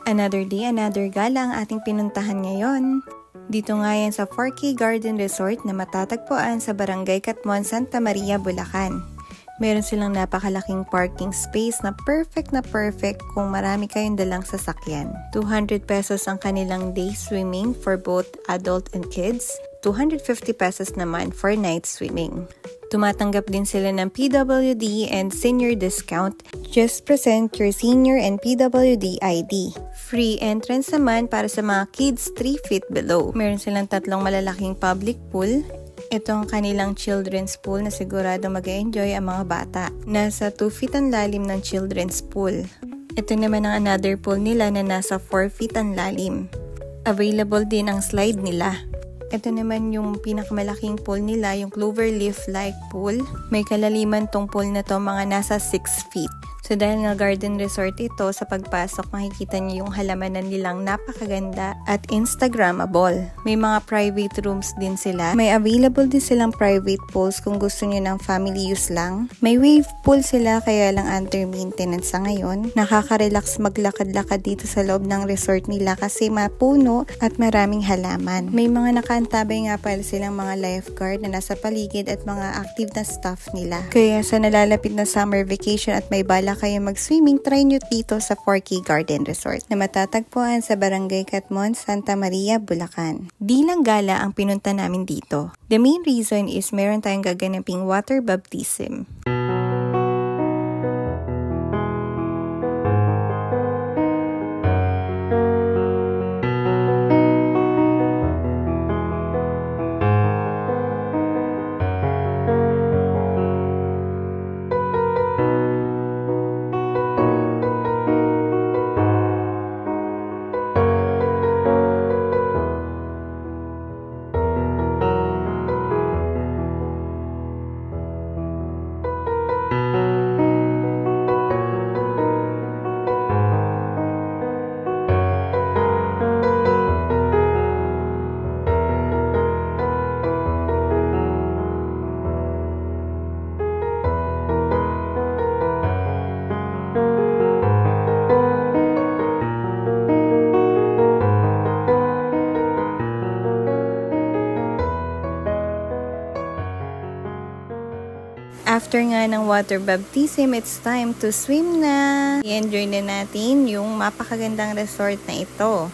Another day, another gala ang ating pinuntahan ngayon. Dito nga yan sa 4K Garden Resort na matatagpuan sa Barangay Catmon, Santa Maria, Bulacan. Meron silang napakalaking parking space na perfect kung marami kayong dalang sasakyan. 200 pesos ang kanilang day swimming for both adult and kids. 250 pesos naman for night swimming. Tumatanggap din sila ng PWD and senior discount. Just present your senior and PWD ID. Free entrance naman para sa mga kids 3 feet below. Meron silang 3 malalaking public pool. Ito ang kanilang children's pool na sigurado mag-enjoy ang mga bata. Nasa 2 feet ang lalim ng children's pool. Ito naman ang another pool nila na nasa 4 feet ang lalim. Available din ang slide nila. Ito naman yung pinakamalaking pool nila, yung cloverleaf-like pool. May kalaliman tong pool na to, mga nasa 6 feet. So dahil nga garden resort ito, sa pagpasok makikita niyo yung halamanan nilang napakaganda at Instagrammable. May mga private rooms din sila. May available din silang private pools kung gusto niyo ng family use lang. May wave pool sila kaya lang under maintenance sa ngayon. Nakaka-relax maglakad-lakad dito sa loob ng resort nila kasi mapuno at maraming halaman. May mga nakaantabay nga pala silang mga lifeguard na nasa paligid at mga active na staff nila. Kaya sa nalalapit na summer vacation at may balak kayo mag-swimming, try nyo dito sa 4K Garden Resort na matatagpuan sa Barangay Catmon, Santa Maria, Bulacan. Di lang gala ang pinunta namin dito. The main reason is meron tayong gaganaping water baptism. After nga ng water baptism, it's time to swim na. I-enjoy na natin yung mapakagandang resort na ito.